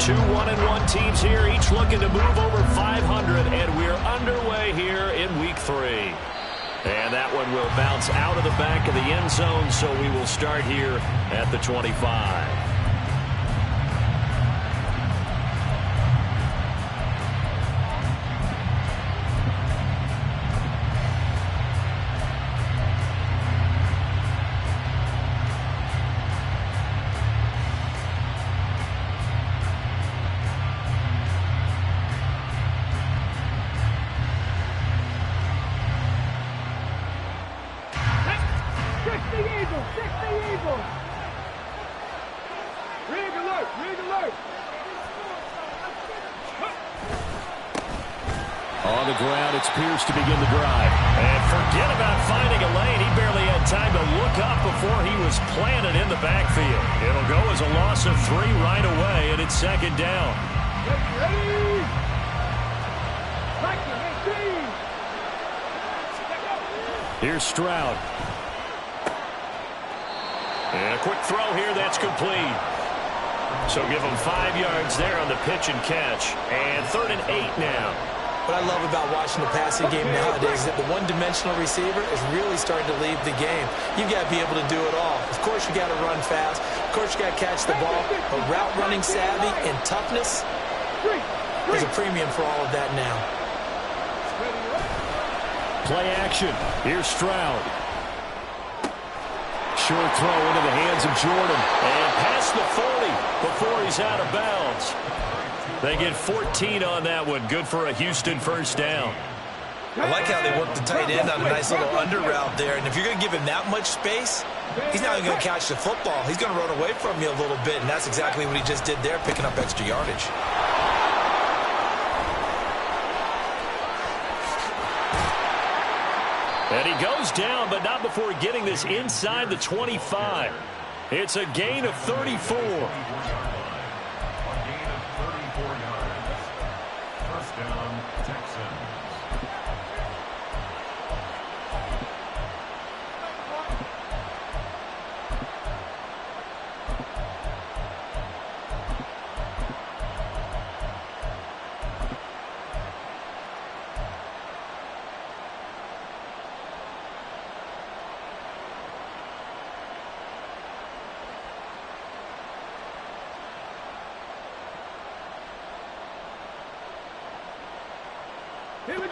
Two 1-1 teams here, each looking to move over 500, and we're underway here in week 3. And that one will bounce out of the back of the end zone, so we will start here at the 25. On the ground, it's Pierce to begin the drive. And forget about finding a lane. He barely had time to look up before he was planted in the backfield. It'll go as a loss of 3 right away, and it's second down. Here's Stroud. And a quick throw here that's complete. So give him 5 yards there on the pitch and catch. And 3rd and 8 now. What I love about watching the passing game nowadays is that the one-dimensional receiver is really starting to leave the game. You've got to be able to do it all. Of course, you got to run fast. Of course, you got to catch the ball. But route running savvy and toughness, there's a premium for all of that now. Play action. Here's Stroud. Short throw into the hands of Jordan. And past the 40 before he's out of bounds. They get 14 on that one. Good for a Houston first down. I like how they work the tight end on a nice little under route there. And if you're going to give him that much space, he's not even going to catch the football. He's going to run away from you a little bit, and that's exactly what he just did there, picking up extra yardage. And he goes down, but not before getting this inside the 25. It's a gain of 34.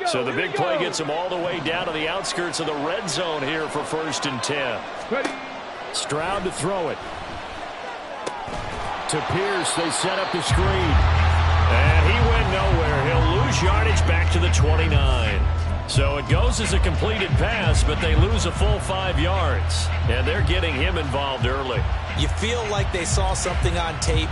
So the big play gets him all the way down to the outskirts of the red zone here for 1st and 10. Stroud to throw it. To Pierce, they set up the screen. And he went nowhere. He'll lose yardage back to the 29. So it goes as a completed pass, but they lose a full 5 yards. And they're getting him involved early. You feel like they saw something on tape,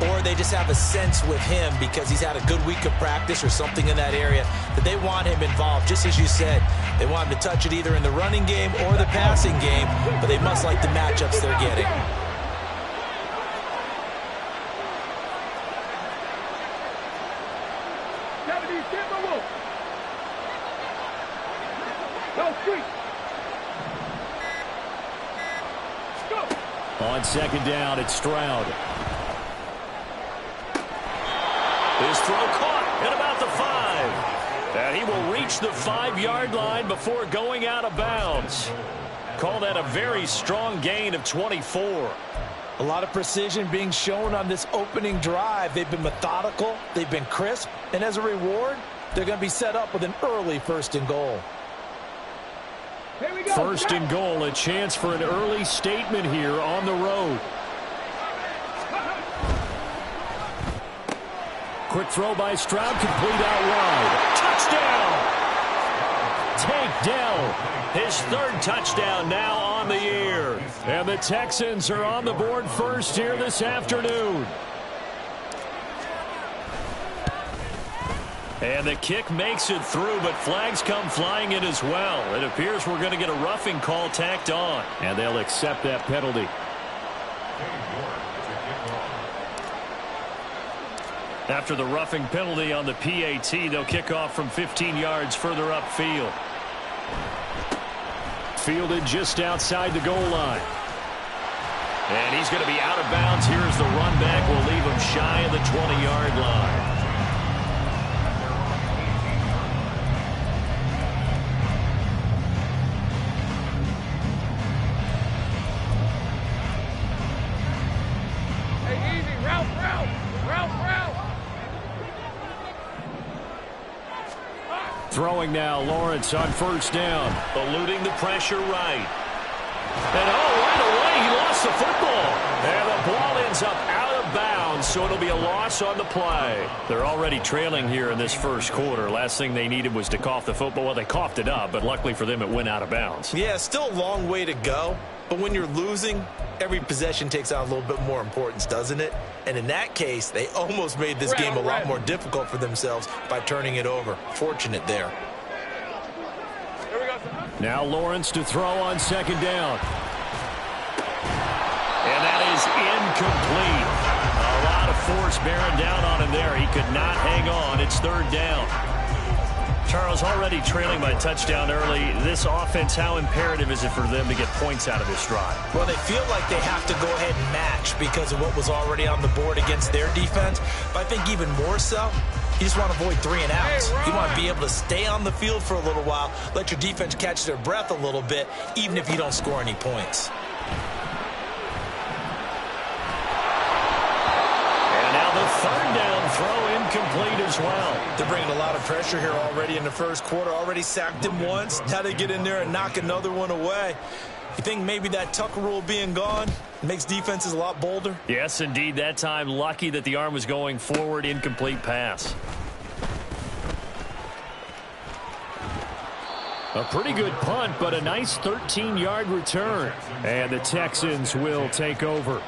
or they just have a sense with him because he's had a good week of practice or something in that area that they want him involved. Just as you said, they want him to touch it either in the running game or the passing game, but they must like the matchups they're getting. On second down, it's Stroud. His throw caught at about the 5. And he will reach the 5-yard line before going out of bounds. Call that a very strong gain of 24. A lot of precision being shown on this opening drive. They've been methodical, they've been crisp, and as a reward, they're going to be set up with an early 1st and goal. 1st and goal, a chance for an early statement here on the road. Quick throw by Stroud, complete out wide. Touchdown! Tank Dell, his 3rd touchdown now on the year. And the Texans are on the board first here this afternoon. And the kick makes it through, but flags come flying in as well. It appears we're going to get a roughing call tacked on. And they'll accept that penalty. After the roughing penalty on the PAT, they'll kick off from 15 yards further upfield. Fielded just outside the goal line. And he's going to be out of bounds. Here's the run back. Will leave him shy of the 20-yard line. Hey, easy. Route. Throwing now, Lawrence on first down. Eluding the pressure right. And right away, he lost the football. And the ball ends up out of bounds, so it'll be a loss on the play. They're already trailing here in this first quarter. Last thing they needed was to cough the football. Well, they coughed it up, but luckily for them, it went out of bounds. Yeah, still a long way to go. But when you're losing, every possession takes on a little bit more importance, doesn't it? And in that case, they almost made this game a lot more difficult for themselves by turning it over. Fortunate there. Now Lawrence to throw on second down. And that is incomplete. A lot of force bearing down on him there. He could not hang on. It's third down. Charles, already trailing by a touchdown early. This offense, how imperative is it for them to get points out of this drive? Well, they feel like they have to go ahead and match because of what was already on the board against their defense. But I think even more so, you just want to avoid 3 and outs. You want to be able to stay on the field for a little while, let your defense catch their breath a little bit, even if you don't score any points. The third down throw incomplete as well. They're bringing a lot of pressure here already in the first quarter. Already sacked him once. Now they get in there and knock another one away. You think maybe that Tucker rule being gone makes defenses a lot bolder? Yes, indeed. That time, lucky that the arm was going forward. Incomplete pass. A pretty good punt, but a nice 13-yard return. And the Texans will take over.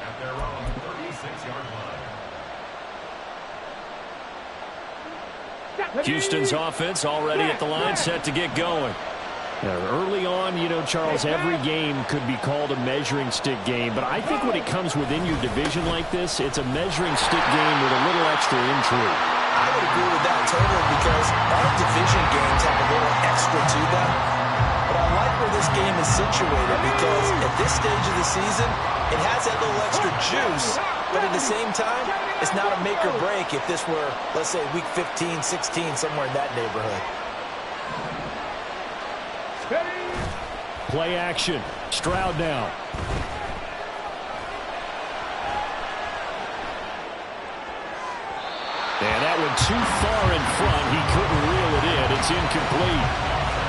Houston's offense already at the line, set to get going. Now, early on, you know, Charles, every game could be called a measuring stick game, but I think when it comes within your division like this, it's a measuring stick game with a little extra intrigue. I would agree with that totally because all division games have a little extra to them. But I like where this game is situated because at this stage of the season, it has that little extra juice. But at the same time, it's not a make or break if this were, let's say, week 15, 16, somewhere in that neighborhood. Play action. Stroud now. And that went too far in front. He couldn't reel it in. It's incomplete.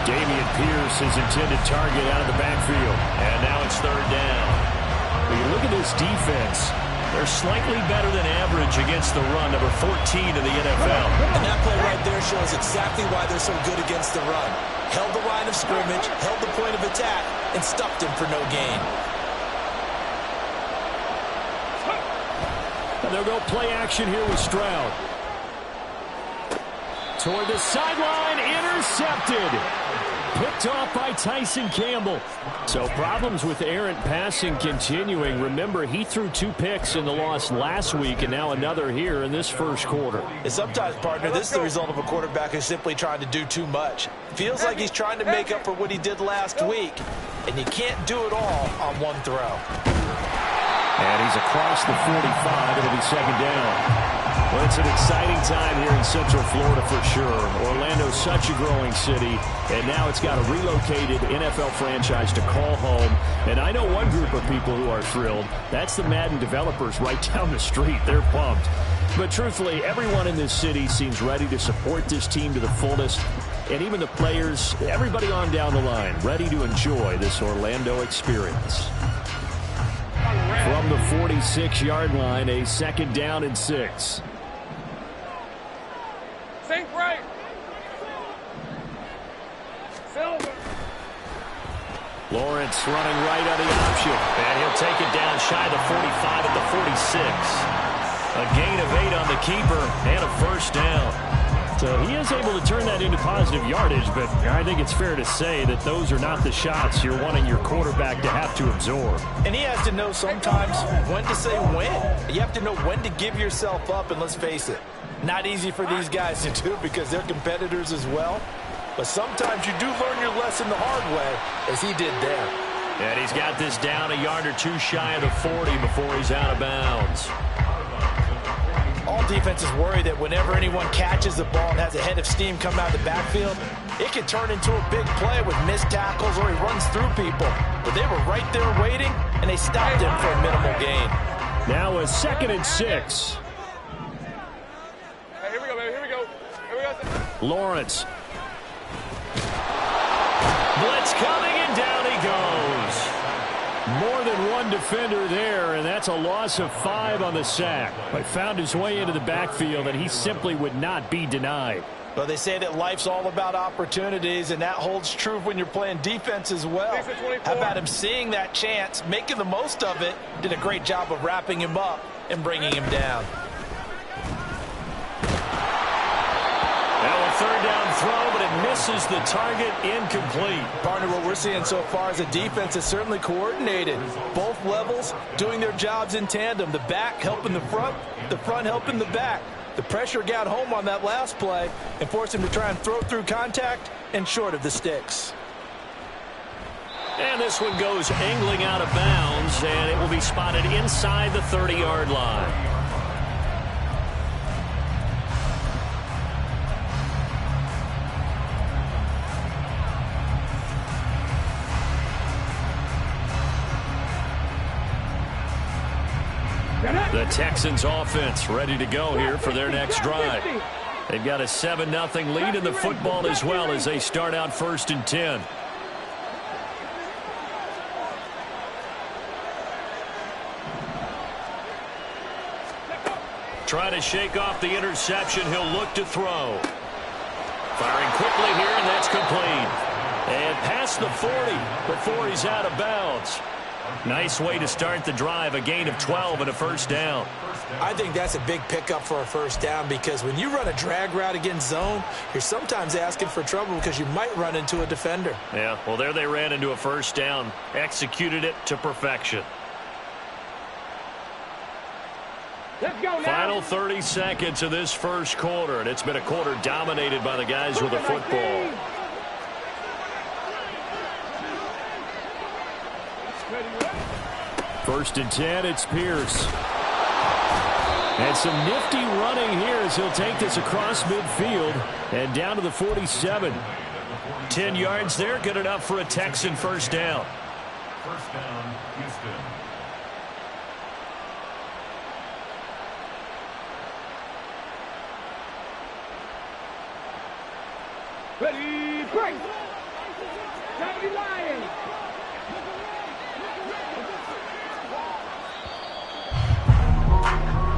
Dameon Pierce, his intended target, out of the backfield. And now it's third down. When you look at this defense, they're slightly better than average against the run, number 14 in the NFL. And that play right there shows exactly why they're so good against the run. Held the line of scrimmage, held the point of attack, and stuffed him for no gain. And they'll go play action here with Stroud. Toward the sideline, intercepted. Picked off by Tyson Campbell. So problems with errant passing continuing. Remember, he threw 2 picks in the loss last week, and now another here in this first quarter. And sometimes, partner, this is the result of a quarterback who's simply trying to do too much. Feels like he's trying to make up for what he did last week, and you can't do it all on one throw. And he's across the 45. It'll be second down. Well, it's an exciting time here in Central Florida for sure. Orlando's such a growing city, and now it's got a relocated NFL franchise to call home. And I know one group of people who are thrilled. That's the Madden developers right down the street. They're pumped. But truthfully, everyone in this city seems ready to support this team to the fullest. And even the players, everybody on down the line, ready to enjoy this Orlando experience. From the 46-yard line, a second down and 6. Sink right. Silver. Lawrence running right on the option. And he'll take it down shy of the 45 at the 46. A gain of 8 on the keeper and a first down. So he is able to turn that into positive yardage, but I think it's fair to say that those are not the shots you're wanting your quarterback to have to absorb. And he has to know sometimes when to say when. You have to know when to give yourself up, and let's face it, not easy for these guys to do because they're competitors as well. But sometimes you do learn your lesson the hard way, as he did there. And he's got this down a yard or two shy of the 40 before he's out of bounds. All defenses worry that whenever anyone catches the ball and has a head of steam come out of the backfield, it can turn into a big play with missed tackles or he runs through people. But they were right there waiting, and they stopped him for a minimal gain. Now a 2nd and 6. Hey, here we go, baby. Here we go. Here we go. Lawrence. Blitz coming, and down he goes. More than one defender there, and that's a loss of 5 on the sack. But found his way into the backfield, and he simply would not be denied. Well, they say that life's all about opportunities, and that holds true when you're playing defense as well. How about him seeing that chance, making the most of it, did a great job of wrapping him up and bringing him down. Now a 3rd down throw, but it misses the target, incomplete. Partner, what we're seeing so far is a defense is certainly coordinated. Both levels doing their jobs in tandem. The back helping the front helping the back. The pressure got home on that last play and forced him to try and throw through contact and short of the sticks. And this one goes angling out of bounds, and it will be spotted inside the 30-yard line. The Texans offense ready to go here for their next drive. They've got a 7-0 lead in the football as well as they start out 1st and 10. Trying to shake off the interception. He'll look to throw. Firing quickly here, and that's complete. And past the 40 before he's out of bounds. Nice way to start the drive, a gain of 12 and a 1st down. I think that's a big pickup for a 1st down because when you run a drag route against zone, you're sometimes asking for trouble because you might run into a defender. Yeah, well, there they ran into a 1st down, executed it to perfection. Let's go now. Final 30 seconds of this 1st quarter, and it's been a quarter dominated by the guys with the football. 1st and 10, it's Pierce. And some nifty running here as he'll take this across midfield and down to the 47. 10 yards there, good enough for a Texan 1st down. 1st down, Houston. Ready, break. Johnny Lions.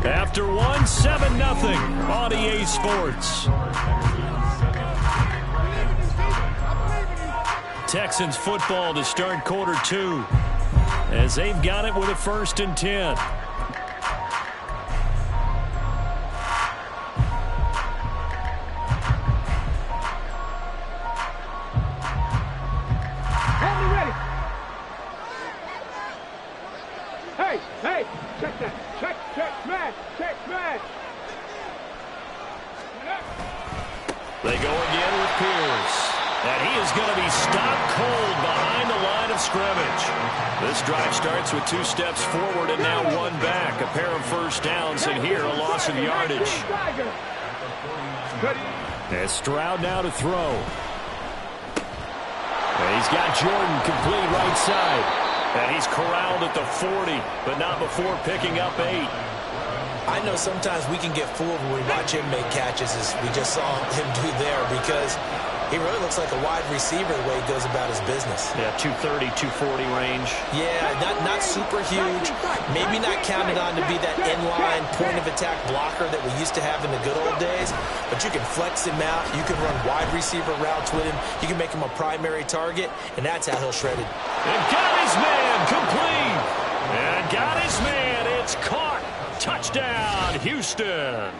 After 1, 7-0 on EA Sports. Texans football to start quarter 2 as they've got it with a 1st and 10. Hey, check that. Check, smash, smash. They go again with Pierce. And he is going to be stopped cold behind the line of scrimmage. This drive starts with 2 steps forward and now 1 back. A pair of 1st downs, and here a loss of yardage. And Stroud now to throw. And he's got Jordan complete right side. And he's corralled at the 40, but not before picking up 8. I know sometimes we can get fooled when we watch him make catches, as we just saw him do there, because he really looks like a wide receiver the way he goes about his business. Yeah, 230, 240 range. Yeah, not super huge. Maybe not counted on to be that inline point-of-attack blocker that we used to have in the good old days, but you can flex him out. You can run wide receiver routes with him. You can make him a primary target, and that's how he'll shred it. And got his man, complete. And got his man, it's caught. Touchdown, Houston.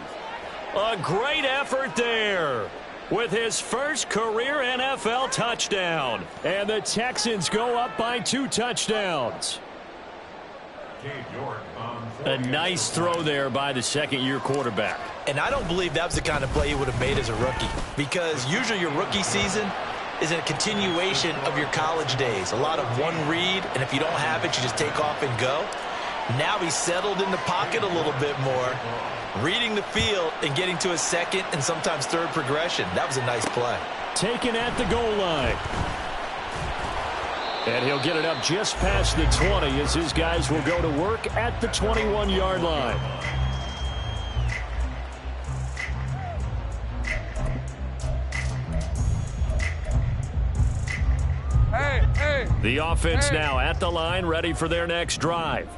A great effort there with his first career NFL touchdown. And the Texans go up by 2 touchdowns. A nice throw there by the 2nd-year quarterback. And I don't believe that was the kind of play he would have made as a rookie, because usually your rookie season, is a continuation of your college days. A lot of one read, and if you don't have it, you just take off and go. Now he's settled in the pocket a little bit more, reading the field and getting to a second and sometimes third progression. That was a nice play. Taken at the goal line. And he'll get it up just past the 20 as his guys will go to work at the 21-yard line. The offense now at the line, ready for their next drive.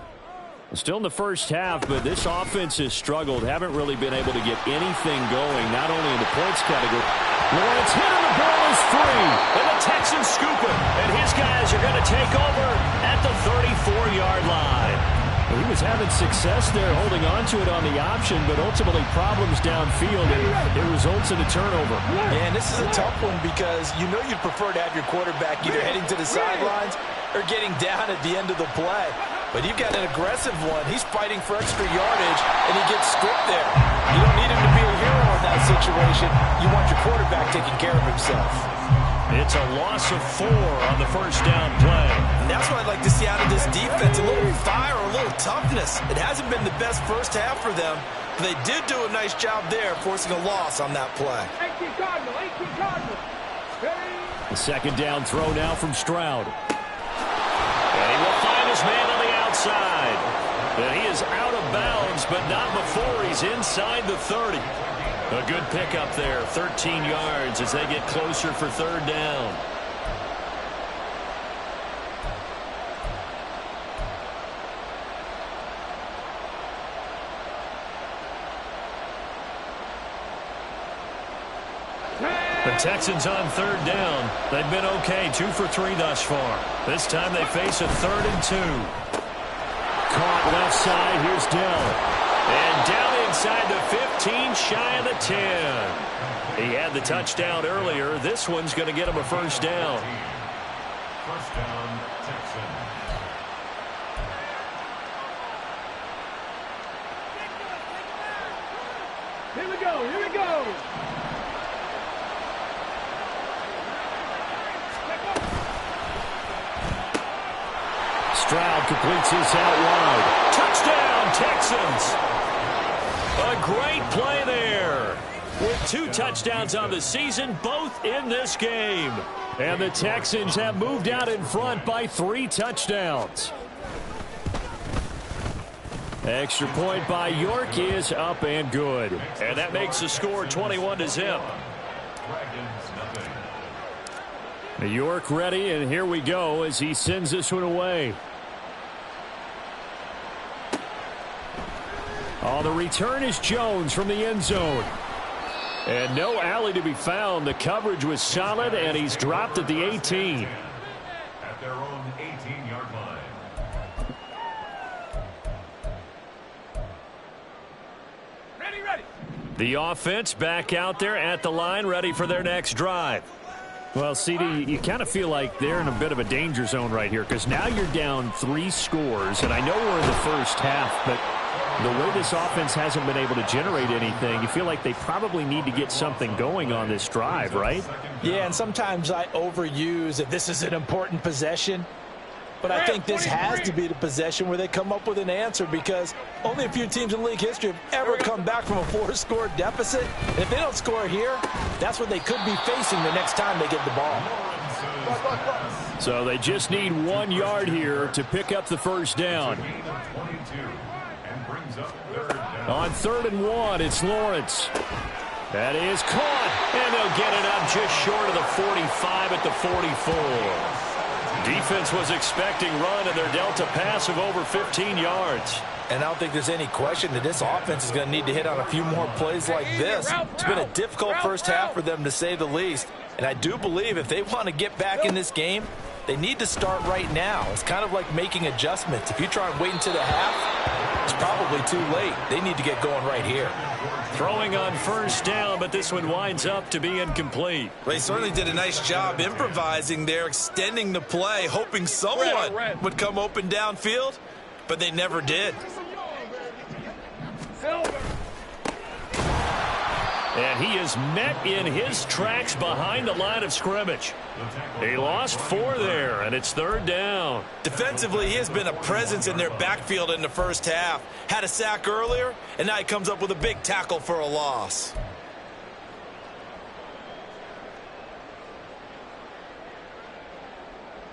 Still in the first half, but this offense has struggled. Haven't really been able to get anything going, not only in the points category. Lawrence hit and the ball is free. And the Texans scoop it. And his guys are going to take over at the 34-yard line. He was having success there holding on to it on the option, but ultimately problems downfield, and it results in a turnover. Man, this is a tough one because you know you'd prefer to have your quarterback either heading to the sidelines or getting down at the end of the play. But you've got an aggressive one. He's fighting for extra yardage, and he gets stripped there. You don't need him to be a hero in that situation. You want your quarterback taking care of himself. It's a loss of 4 on the first down play. And that's what I'd like to see out of this defense, a little fire, a little toughness. It hasn't been the best first half for them, but they did do a nice job there, forcing a loss on that play. 18 Cardinal, 18 Cardinal. The second down throw now from Stroud. And he will find his man on the outside. And he is out of bounds, but not before he's inside the 30. A good pickup there, 13 yards as they get closer for third down. The Texans on third down. They've been okay, 2 for 3 thus far. This time they face a 3rd and 2. Caught left side, here's Dell. And down inside the 15, shy of the 10. He had the touchdown earlier. This one's going to get him a first down. First down, Texans. Here we go, here we go. Stroud completes his out wide. Touchdown, Texans. A great play there. With 2 touchdowns on the season, both in this game. And the Texans have moved out in front by 3 touchdowns. Extra point by York is up and good. And that makes the score 21-0. York ready, and here we go as he sends this one away. Oh, the return is Jones from the end zone. And no alley to be found. The coverage was solid, and he's dropped at the 18. At their own 18-yard line. Ready. The offense back out there at the line, ready for their next drive. Well, CD, you kind of feel like they're in a bit of a danger zone right here because now you're down 3 scores, and I know we're in the first half, but the way this offense hasn't been able to generate anything, you feel like they probably need to get something going on this drive, right? Yeah, and sometimes I overuse that this is an important possession. But I think this has to be the possession where they come up with an answer because only a few teams in league history have ever come back from a 4-score deficit. And if they don't score here, that's what they could be facing the next time they get the ball. So they just need 1 yard here to pick up the first down. On 3rd and 1, it's Lawrence. That is caught, and they'll get it up just short of the 45 at the 44. Defense was expecting run, and they're dealt a pass of over 15 yards. And I don't think there's any question that this offense is going to need to hit on a few more plays like this. It's been a difficult first half for them, to say the least. And I do believe if they want to get back in this game, they need to start right now. It's kind of like making adjustments. If you try and wait until the half, it's probably too late. They need to get going right here. Throwing on first down, but this one winds up to be incomplete. They certainly did a nice job improvising there, extending the play, hoping someone would come open downfield, but they never did. And he is met in his tracks behind the line of scrimmage. He lost 4 there, and it's 3rd down. Defensively, he has been a presence in their backfield in the first half. Had a sack earlier, and now he comes up with a big tackle for a loss.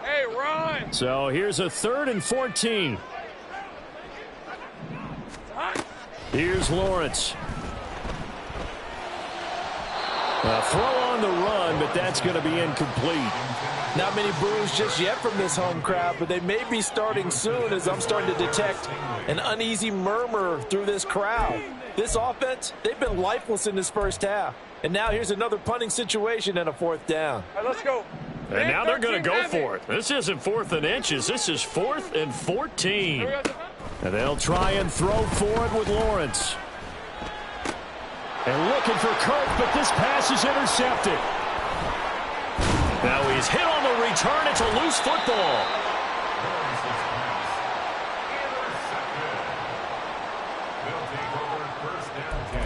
Hey, run! So here's a 3rd and 14. Here's Lawrence. A throw on the run, but that's going to be incomplete. Not many boos just yet from this home crowd, but they may be starting soon as I'm starting to detect an uneasy murmur through this crowd. This offense, they've been lifeless in this first half. And now here's another punting situation and a 4th down. All right, let's go. And now they're going to go for it. This isn't 4th and inches. This is 4th and 14. And they'll try and throw forward with Lawrence. And looking for Kirk, but this pass is intercepted. Now he's hit on the return. It's a loose football. They'll take over 1st and 10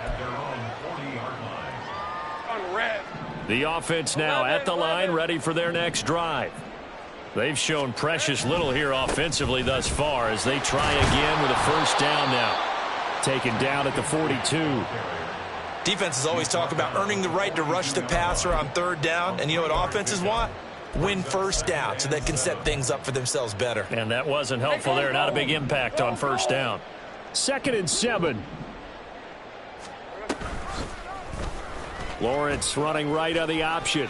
at their own 40-yard line. On red. The offense now at the line, ready for their next drive. They've shown precious little here offensively thus far as they try again with a 1st down now. Taken down at the 42. Defenses always talk about earning the right to rush the passer on 3rd down. And you know what offenses want? Win 1st down so they can set things up for themselves better. And that wasn't helpful there. Not a big impact on 1st down. 2nd and 7. Lawrence running right on the option.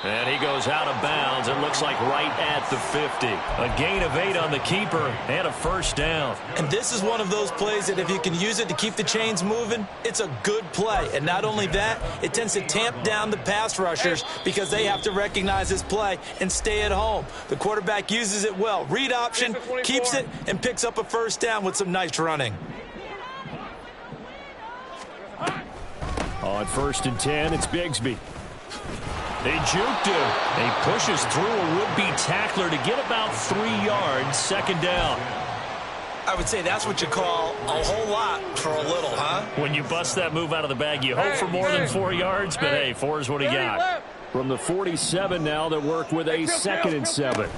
And he goes out of bounds. It looks like right at the 50. A gain of 8 on the keeper and a 1st down. And this is one of those plays that if you can use it to keep the chains moving, it's a good play. And not only that, it tends to tamp down the pass rushers because they have to recognize this play and stay at home. The quarterback uses it well. Read option, keeps it, and picks up a 1st down with some nice running. On 1st and 10, it's Bigsby. They juked him. He pushes through a would-be tackler to get about 3 yards. 2nd down. I would say that's what you call a whole lot for a little, huh? When you bust that move out of the bag, you hope for more than 4 yards, but hey, 4 is what he got. From the 47 now, they work with a 2nd and 7.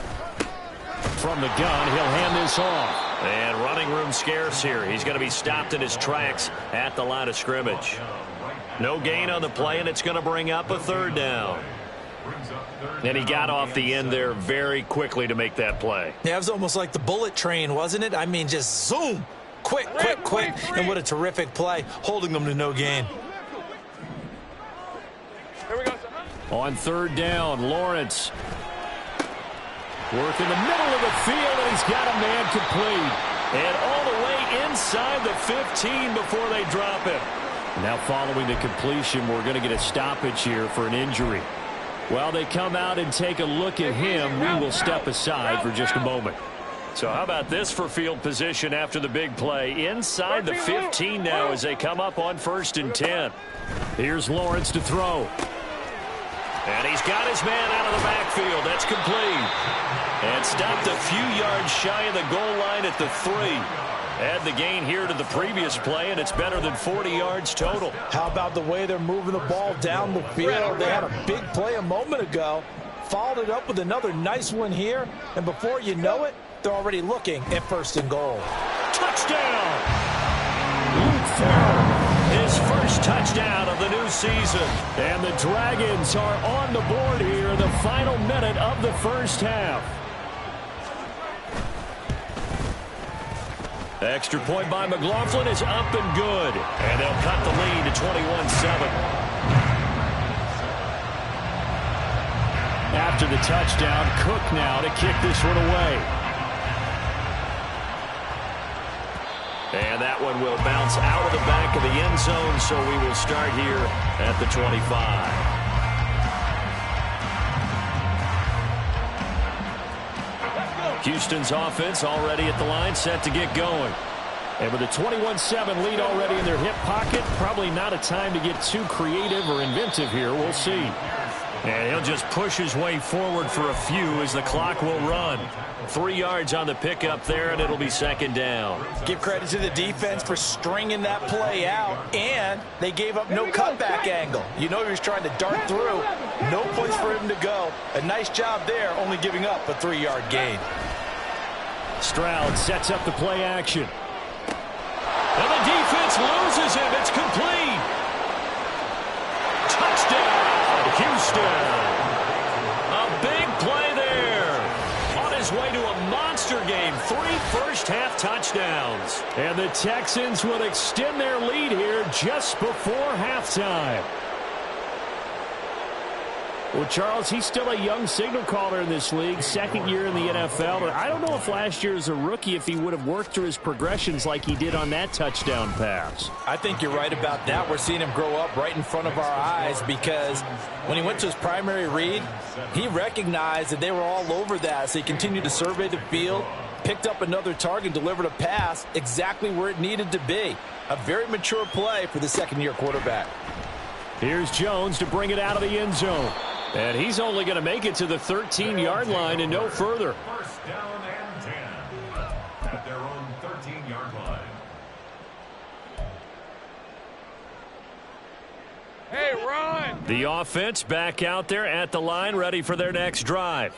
From the gun, he'll hand this off. And running room scarce here. He's going to be stopped in his tracks at the line of scrimmage. No gain on the play, and it's going to bring up a 3rd down. And he got off the end there very quickly to make that play. Yeah, it was almost like the bullet train, wasn't it? I mean, just zoom. Quick, quick, quick. And what a terrific play, holding them to no gain. Here we go. On 3rd down, Lawrence. Work in the middle of the field, and he's got a man complete. And all the way inside the 15 before they drop him. Now following the completion, we're going to get a stoppage here for an injury. While they come out and take a look at him, we will step aside for just a moment. So how about this for field position after the big play? Inside the 15 now as they come up on 1st and 10. Here's Lawrence to throw. And he's got his man out of the backfield. That's complete. And stopped a few yards shy of the goal line at the 3. Add the gain here to the previous play, and it's better than 40 yards total. How about the way they're moving the ball down the field? They had a big play a moment ago, followed it up with another nice one here, and before you know it, they're already looking at 1st and goal. Touchdown! Luke Farrell, his first touchdown of the new season. And the Dragons are on the board here in the final minute of the first half. Extra point by McLaughlin is up and good. And they'll cut the lead to 21-7. After the touchdown, Cook now to kick this one away. And that one will bounce out of the back of the end zone, so we will start here at the 25. Houston's offense already at the line, set to get going. And with a 21-7 lead already in their hip pocket, probably not a time to get too creative or inventive here. We'll see. And he'll just push his way forward for a few as the clock will run. 3 yards on the pickup there, and it'll be second down. Give credit to the defense for stringing that play out, and they gave up no cutback angle. You know he was trying to dart through. No place for him to go. A nice job there, only giving up a 3-yard gain. Stroud sets up the play action. And the defense loses him. It's complete. Touchdown, Houston. A big play there. On his way to a monster game. 3 first-half touchdowns. And the Texans will extend their lead here just before halftime. Well, Charles, he's still a young signal caller in this league, second year in the NFL. But I don't know if last year as a rookie, if he would have worked through his progressions like he did on that touchdown pass. I think you're right about that. We're seeing him grow up right in front of our eyes because when he went to his primary read, he recognized that they were all over that. So he continued to survey the field, picked up another target, delivered a pass exactly where it needed to be. A very mature play for the second-year quarterback. Here's Jones to bring it out of the end zone. And he's only going to make it to the 13-yard line and no further. First down and 10 at their own 13-yard line. Hey, run! The offense back out there at the line, ready for their next drive.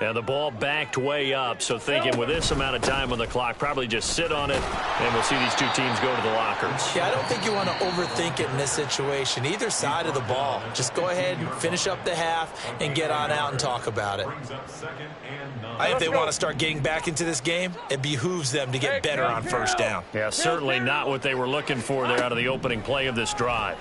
And the ball backed way up, so thinking with this amount of time on the clock, probably just sit on it, and we'll see these two teams go to the lockers. Yeah, I don't think you want to overthink it in this situation. Either side of the ball. Just go ahead and finish up the half and get on out and talk about it. I think if they want to start getting back into this game, it behooves them to get better on first down. Yeah, certainly not what they were looking for there out of the opening play of this drive.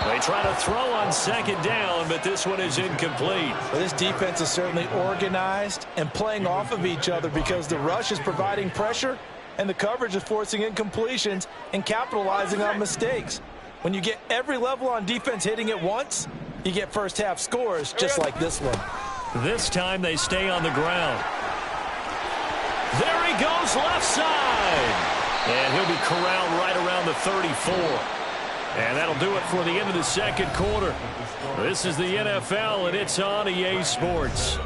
They try to throw on second down, but this one is incomplete. Well, this defense is certainly organized and playing off of each other because the rush is providing pressure and the coverage is forcing incompletions and capitalizing on mistakes. When you get every level on defense hitting at once, you get first-half scores just like this one. This time they stay on the ground. There he goes, left side. And he'll be corralled right around the 34. And that'll do it for the end of the second quarter. This is the NFL, and it's on EA Sports.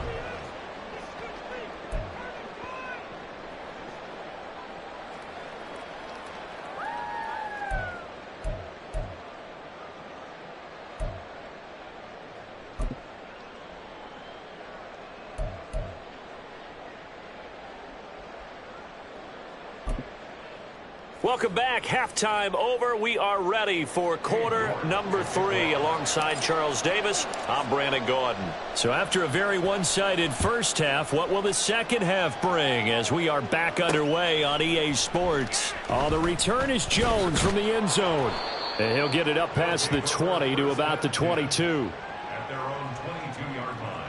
Welcome back. Halftime over. We are ready for quarter number 3. Alongside Charles Davis, I'm Brandon Gordon. So after a very one-sided first half, what will the second half bring as we are back underway on EA Sports? On the return is Jones from the end zone. And he'll get it up past the 20 to about the 22. At their own 22-yard line.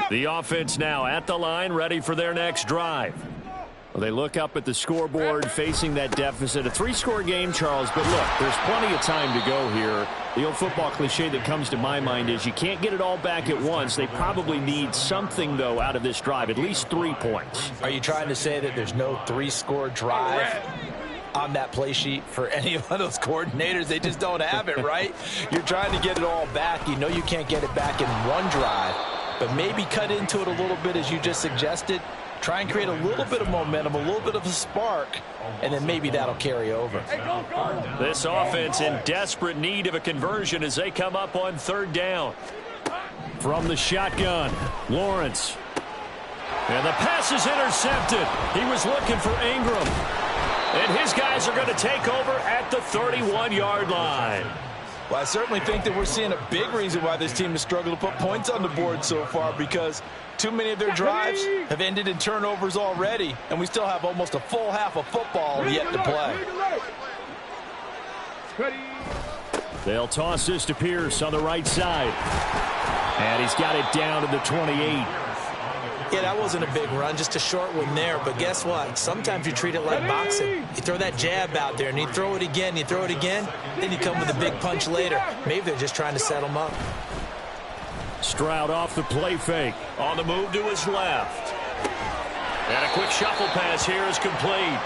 The offense now at the line, ready for their next drive. Well, they look up at the scoreboard facing that deficit. A 3-score game, Charles, but look, there's plenty of time to go here. The old football cliche that comes to my mind is you can't get it all back at once. They probably need something, though, out of this drive, at least 3 points. Are you trying to say that there's no 3-score drive on that play sheet for any of those coordinators? They just don't have it, right? You're trying to get it all back. You know you can't get it back in one drive, but maybe cut into it a little bit as you just suggested. Try and create a little bit of momentum, a little bit of a spark, and then maybe that'll carry over. This offense in desperate need of a conversion as they come up on third down. From the shotgun, Lawrence. And the pass is intercepted. He was looking for Ingram. And his guys are going to take over at the 31-yard line. Well, I certainly think that we're seeing a big reason why this team has struggled to put points on the board so far, because too many of their drives have ended in turnovers already, and we still have almost a full half of football yet to play. They'll toss this to Pierce on the right side. And he's got it down to the 28. Yeah, that wasn't a big run, just a short one there. But guess what? Sometimes you treat it like boxing. You throw that jab out there, and you throw it again, then you come with a big punch later. Maybe they're just trying to set them up. Stroud off the play fake. On the move to his left. And a quick shuffle pass here is complete.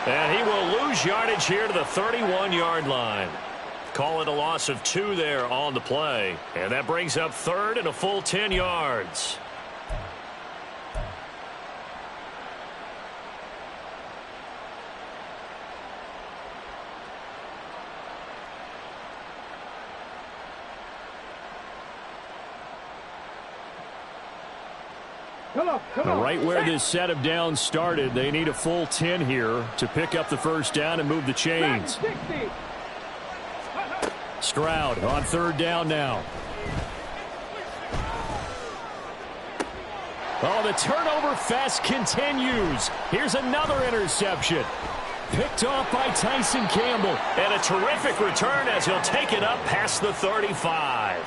And he will lose yardage here to the 31-yard line. Call it a loss of 2 there on the play. And that brings up third and a full 10 yards. Right where this set of downs started, they need a full 10 here to pick up the first down and move the chains. Stroud on third down now. Oh, the turnover fest continues. Here's another interception. Picked off by Tyson Campbell. And a terrific return as he'll take it up past the 35.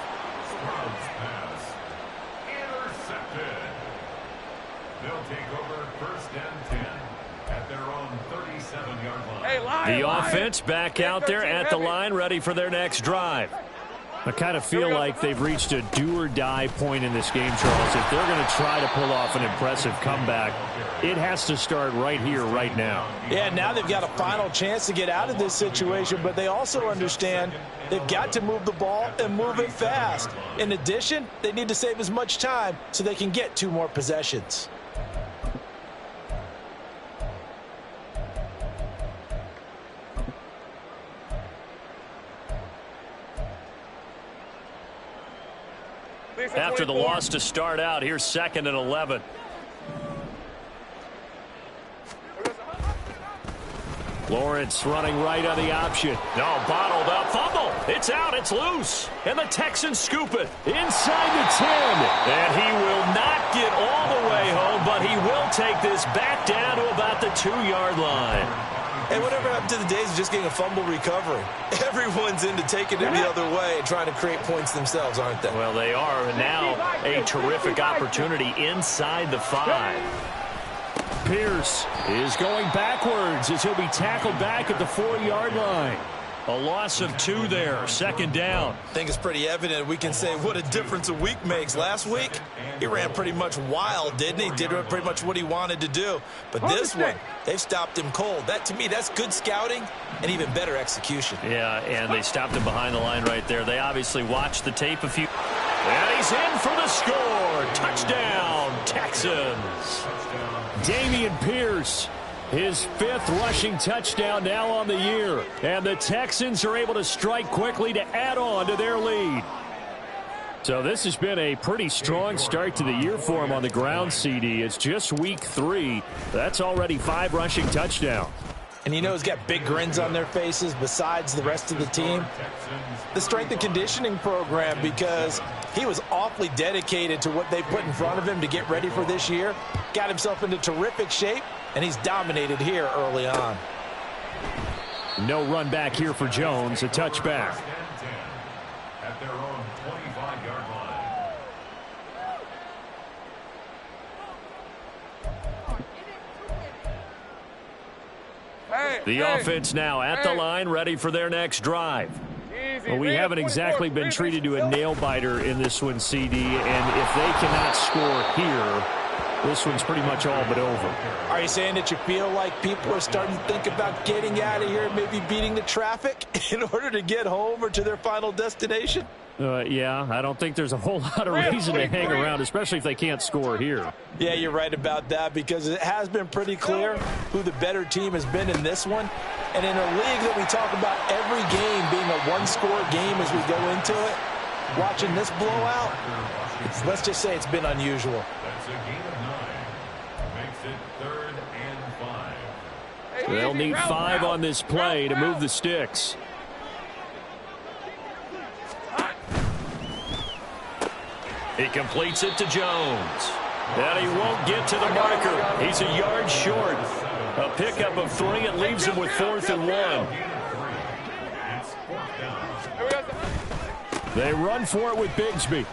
The offense back out there at the line, ready for their next drive. I kind of feel like they've reached a do-or-die point in this game, Charles. If they're going to try to pull off an impressive comeback, it has to start right here, right now. Yeah, now they've got a final chance to get out of this situation, but they also understand they've got to move the ball and move it fast. In addition, they need to save as much time so they can get 2 more possessions. After the loss to start out, here's 2nd and 11. Lawrence running right on the option. No, bottled up. Fumble. It's out. It's loose. And the Texans scoop it. Inside the 10. And he will not get all the way home, but he will take this back down to about the 2-yard line. Hey, whatever happened to the days of just getting a fumble recovery? Everyone's into taking it the other way and trying to create points themselves, aren't they? Well, they are. And now a terrific opportunity inside the 5. Pierce is going backwards as he'll be tackled back at the 4-yard line. A loss of 2 there, 2nd down. I think it's pretty evident. We can say what a difference a week makes. Last week, he ran pretty much wild, didn't he? Did pretty much what he wanted to do. But this one, they've stopped him cold. That, to me, that's good scouting and even better execution. Yeah, and they stopped him behind the line right there. They obviously watched the tape a few. And he's in for the score. Touchdown, Texans. Dameon Pierce, his 5th rushing touchdown now on the year. And the Texans are able to strike quickly to add on to their lead. So this has been a pretty strong start to the year for him on the ground, CD. It's just week 3. That's already 5 rushing touchdowns. And you know he's got big grins on their faces besides the rest of the team. The strength and conditioning program, because he was awfully dedicated to what they put in front of him to get ready for this year. Got himself into terrific shape, and he's dominated here early on. No run back here for Jones, a touchback. At their own 25-yard line. The offense now at the line, ready for their next drive. Well, we haven't exactly been treated to a nail-biter in this one, CD, and if they cannot score here, this one's pretty much all but over. Are you saying that you feel like people are starting to think about getting out of here and maybe beating the traffic in order to get home or to their final destination? Yeah, I don't think there's a whole lot of reason to hang around, especially if they can't score here. Yeah, you're right about that, because it has been pretty clear who the better team has been in this one. And in a league that we talk about every game being a one-score game as we go into it, watching this blowout, let's just say it's been unusual. That's a gain of 9. Makes it 3rd and 5. They'll need 5 on this play to move the sticks. He completes it to Jones. And he won't get to the marker. He's a yard short. A pickup of 3. It leaves him with 4th and 1. They run for it with Bigsby.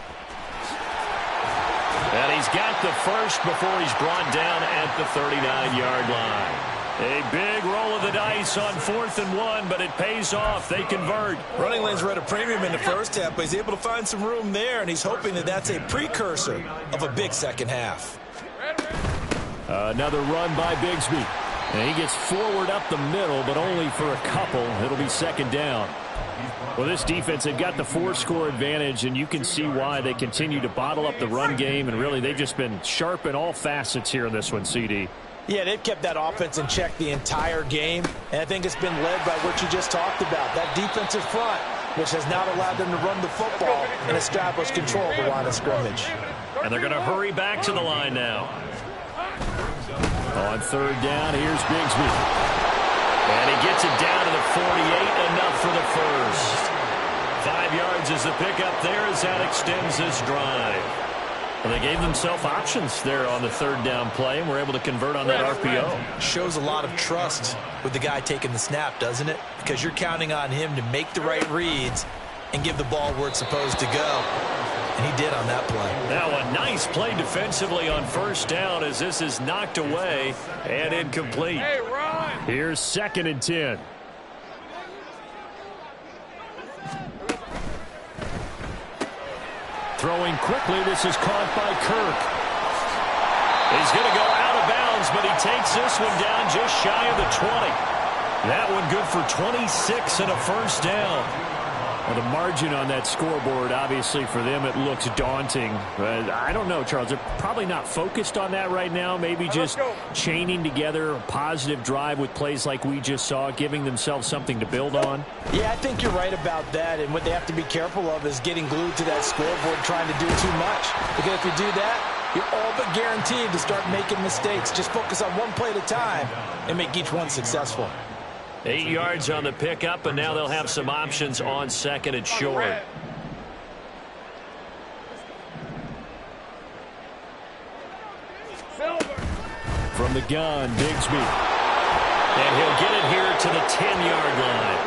And he's got the first before he's brought down at the 39-yard line. A big roll of the dice on 4th and 1, but it pays off. They convert. Running lanes were at a premium in the first half, but he's able to find some room there, and he's hoping that that's a precursor of a big second half. Another run by Bigsby. And he gets forward up the middle, but only for a couple. It'll be second down. Well, this defense, they've got the 4-score advantage, and you can see why they continue to bottle up the run game, and really they've just been sharp in all facets here in this one, CD. Yeah, they've kept that offense in check the entire game, and I think it's been led by what you just talked about, that defensive front, which has not allowed them to run the football and establish control of the line of scrimmage. And they're going to hurry back to the line now. On 3rd down, here's Bigsby. And he gets it down to the 48, enough for the first. 5 yards is the pickup there as that extends this drive. Well, they gave themselves options there on the 3rd down play, and were able to convert on that RPO. Shows a lot of trust with the guy taking the snap, doesn't it? Because you're counting on him to make the right reads and give the ball where it's supposed to go. And he did on that play. Now a nice play defensively on 1st down as this is knocked away and incomplete. Hey, Ron! Here's 2nd and 10. Throwing quickly, this is caught by Kirk. He's going to go out of bounds, but he takes this one down just shy of the 20. That one good for 26 and a 1st down. Well, the margin on that scoreboard, obviously for them, it looks daunting. I don't know, Charles. They're probably not focused on that right now. Maybe just chaining together a positive drive with plays like we just saw, giving themselves something to build on. Yeah, I think you're right about that. And what they have to be careful of is getting glued to that scoreboard, trying to do too much. Because if you do that, you're all but guaranteed to start making mistakes. Just focus on one play at a time and make each one successful. 8 yards on the pickup, and now they'll have some options on 2nd and short. From the gun, Bigsby. And he'll get it here to the 10-yard line.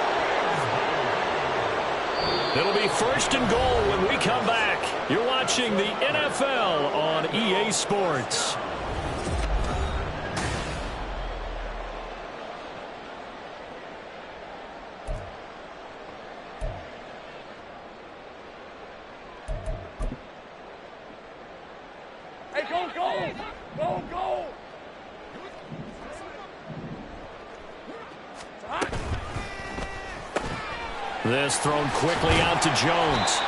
It'll be 1st and goal when we come back. You're watching the NFL on EA Sports. Hey, go, go! Go, go! This thrown quickly out to Jones.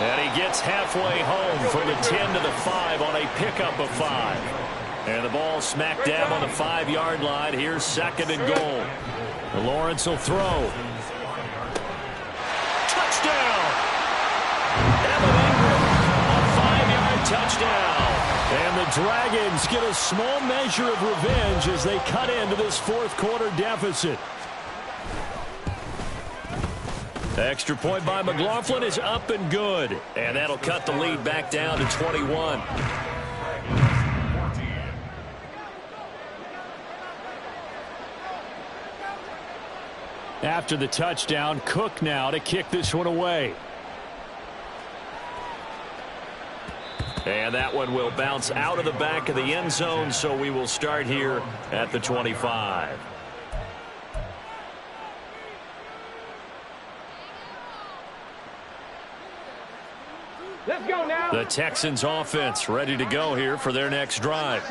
And he gets halfway home from the 10 to the 5 on a pickup of 5. And the ball smack dab on the 5-yard line. Here's 2nd and goal. Lawrence will throw. Touchdown! Evan Ingram, a 5-yard touchdown. And the Dragons get a small measure of revenge as they cut into this 4th quarter deficit. The extra point by McLaughlin is up and good. And that'll cut the lead back down to 21. After the touchdown, Cook now to kick this one away. And that one will bounce out of the back of the end zone, so we will start here at the 25. Let's go now. The Texans offense ready to go here for their next drive.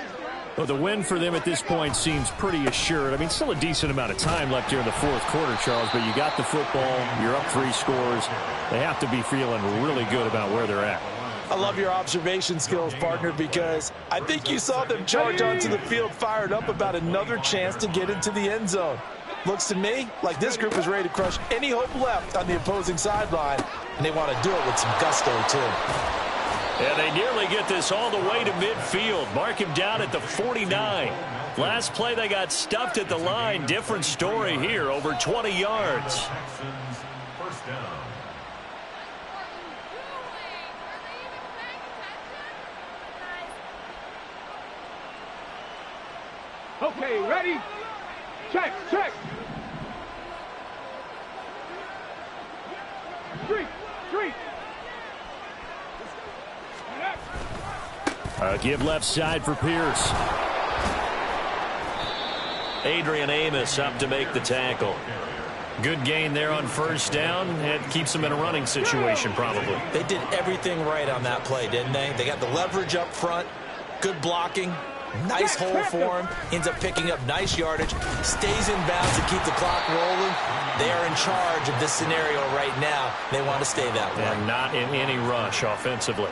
Well, the win for them at this point seems pretty assured. I mean, still a decent amount of time left here in the 4th quarter, Charles, but you got the football, you're up 3 scores. They have to be feeling really good about where they're at. I love your observation skills, partner, because I think you saw them charge onto the field fired up about another chance to get into the end zone. Looks to me like this group is ready to crush any hope left on the opposing sideline, and they want to do it with some gusto, too. And they nearly get this all the way to midfield. Mark him down at the 49. Last play they got stuffed at the line. Different story here, over 20 yards. First down. Okay, ready? Check, check. Street, street. Give left side for Pierce. Adrian Amos up to make the tackle. Good gain there on first down. It keeps them in a running situation probably. They did everything right on that play, didn't they? They got the leverage up front, good blocking, nice hole for him, ends up picking up nice yardage, stays in bounds to keep the clock rolling. They are in charge of this scenario right now. They want to stay that way. And not in any rush offensively.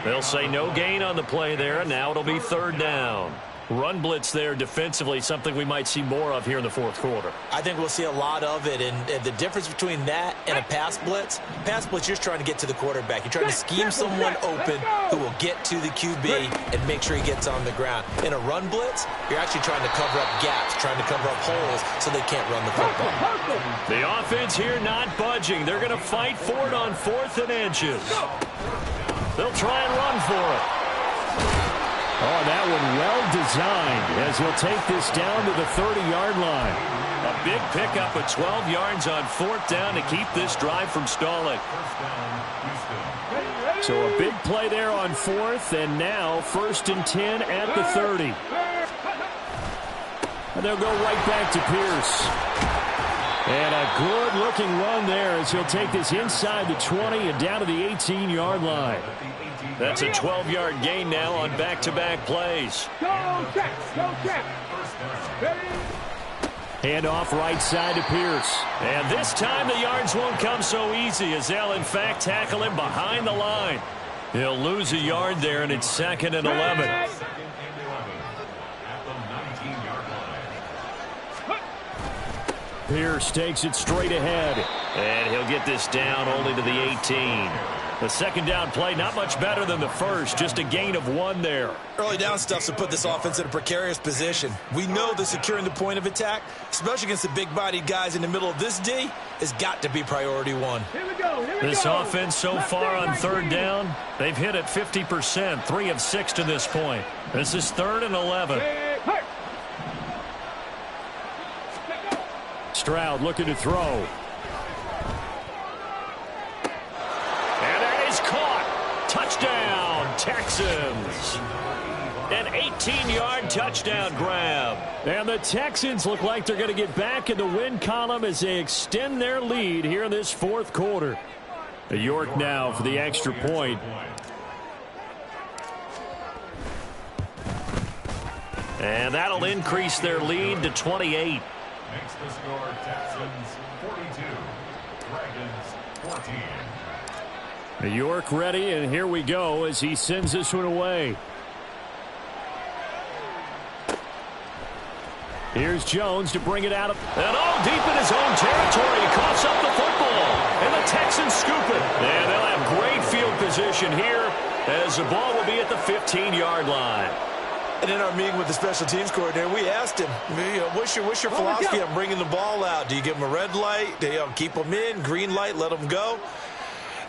They'll say no gain on the play there, and now it'll be third down. Run blitz there defensively, something we might see more of here in the fourth quarter. I think we'll see a lot of it, and the difference between that and a pass blitz, you're trying to get to the quarterback. You're trying to scheme someone open who will get to the QB and make sure he gets on the ground. In a run blitz, you're actually trying to cover up gaps, trying to cover up holes so they can't run the football. The offense here not budging. They're going to fight for it on 4th and inches. They'll try and run for it. Oh, that one well designed as he'll take this down to the 30-yard line. A big pickup of 12 yards on 4th down to keep this drive from stalling. So a big play there on 4th, and now 1st and 10 at the 30. And they'll go right back to Pierce. And a good-looking run there as he'll take this inside the 20 and down to the 18-yard line. That's a 12-yard gain now on back-to-back plays. Hand off right side to Pierce. And this time the yards won't come so easy as they'll, in fact, tackle him behind the line. He'll lose a yard there, and it's 2nd and 11. Pierce takes it straight ahead. And he'll get this down only to the 18. The second down play, not much better than the first, just a gain of 1 there. Early down stuff to put this offense in a precarious position. We know that securing the point of attack, especially against the big-bodied guys in the middle of this D, has got to be priority 1. This offense so far on 3rd down, they've hit it 50%, 3 of 6 to this point. This is 3rd and 11. Stroud looking to throw. Touchdown, Texans. An 18-yard touchdown grab. And the Texans look like they're going to get back in the win column as they extend their lead here in this 4th quarter. York now for the extra point. And that'll increase their lead to 28. Makes the score Texans 42, Dragons 14. York ready, and here we go as he sends this one away. Here's Jones to bring it out of. And all deep in his own territory. He coughs up the football. And the Texans scoop it. And they'll have great field position here as the ball will be at the 15-yard line. And in our meeting with the special teams coordinator, we asked him, what's your philosophy on bringing the ball out? Do you give them a red light? Do you keep them in? Green light, let them go?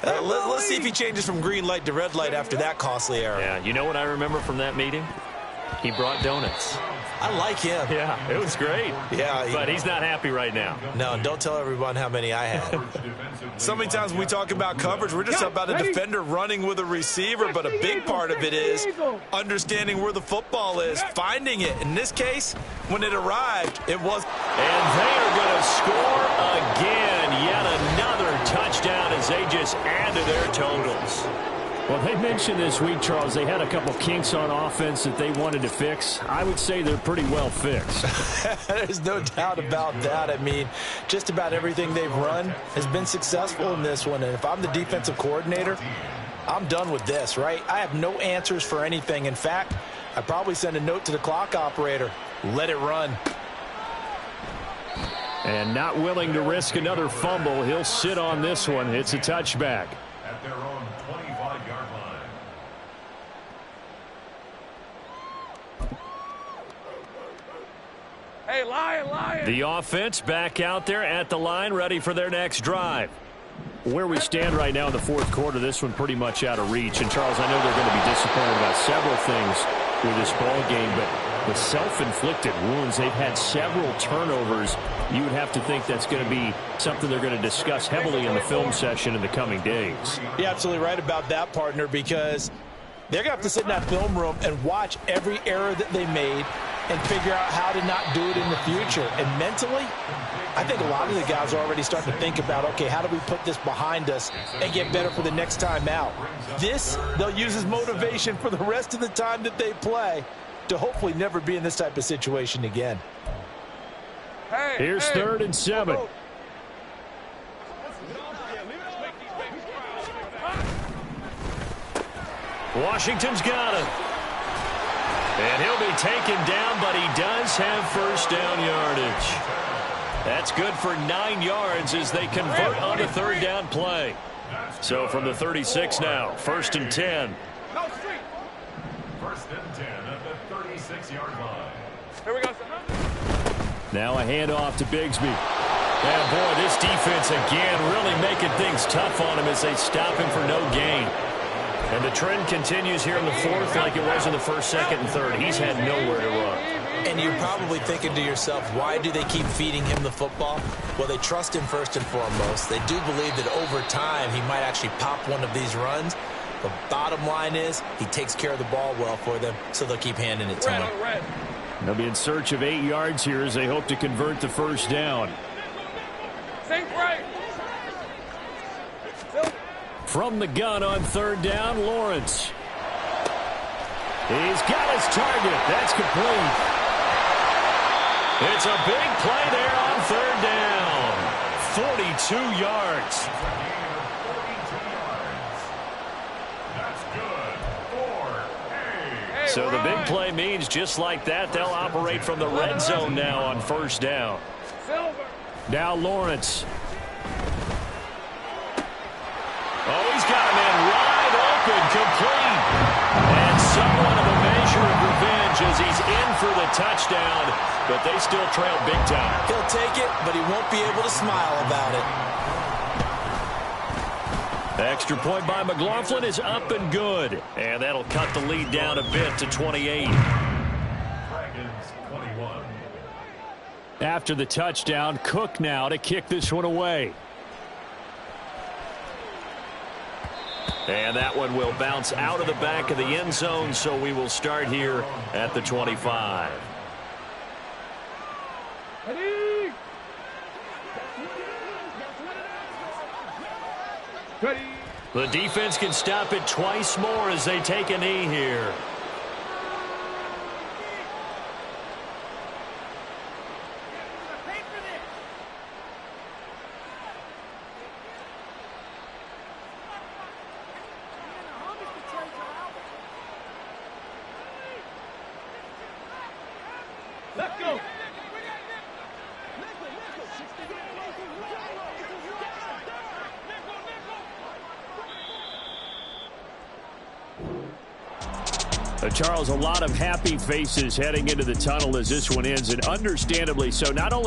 Let's see if he changes from green light to red light after that costly error. Yeah, you know what I remember from that meeting? He brought donuts. I like him. Yeah, it was great. Yeah, but he's not happy right now. No, don't tell everyone how many I had. So many times when we talk about coverage, we're just about a defender running with a receiver, but a big part of it is understanding where the football is, finding it. In this case, when it arrived, it was. And they are going to score again. Yet another touchdown as they just add to their totals. Well, they mentioned this week, Charles, they had a couple kinks on offense that they wanted to fix. I would say they're pretty well fixed. There's no doubt about that. I mean, just about everything they've run has been successful in this one. And if I'm the defensive coordinator, I'm done with this, right? I have no answers for anything. In fact, I'd probably send a note to the clock operator. Let it run. And not willing to risk another fumble, he'll sit on this one. It's a touchback. At their own 25-yard line. Hey, Lion. The offense back out there at the line, ready for their next drive. Where we stand right now in the 4th quarter, this one pretty much out of reach. And, Charles, I know they're going to be disappointed about several things with this ball game, but the self-inflicted wounds, they've had several turnovers. You would have to think that's going to be something they're going to discuss heavily in the film session in the coming days. You're absolutely right about that, partner, because they're going to have to sit in that film room and watch every error that they made, and figure out how to not do it in the future. And mentally, I think a lot of the guys are already starting to think about, okay, how do we put this behind us and get better for the next time out? This, they'll use as motivation for the rest of the time that they play to hopefully never be in this type of situation again. Here's 3rd and 7. Washington's got it. And he'll be taken down, but he does have first down yardage. That's good for 9 yards as they convert on the 3rd down play. So from the 36 now, 1st and 10. 1st and 10 at the 36-yard line. Here we go. Now a handoff to Bigsby. And boy, this defense again really making things tough on him as they stop him for no gain. And the trend continues here in the 4th like it was in the 1st, 2nd, and 3rd. He's had nowhere to run. And you're probably thinking to yourself, why do they keep feeding him the football? Well, they trust him first and foremost. They do believe that over time he might actually pop one of these runs. The bottom line is he takes care of the ball well for them, so they'll keep handing it to him. They'll be in search of 8 yards here as they hope to convert the 1st down. Think right. From the gun on 3rd down, Lawrence. He's got his target. That's complete. It's a big play there on 3rd down. 42 yards. That's good for A. So the big play means just like that, they'll operate from the red zone now on 1st down. Now Lawrence. Oh, he's got a man wide open, complete. And somewhat of a measure of revenge as he's in for the touchdown, but they still trail big time. He'll take it, but he won't be able to smile about it. Extra point by McLaughlin is up and good. And that'll cut the lead down a bit to 28. Dragons 21. After the touchdown, Cook now to kick this one away. And that one will bounce out of the back of the end zone, so we will start here at the 25. Ready. The defense can stop it twice more as they take a knee here. Let's go. Charles, a lot of happy faces heading into the tunnel as this one ends, and understandably so. Not only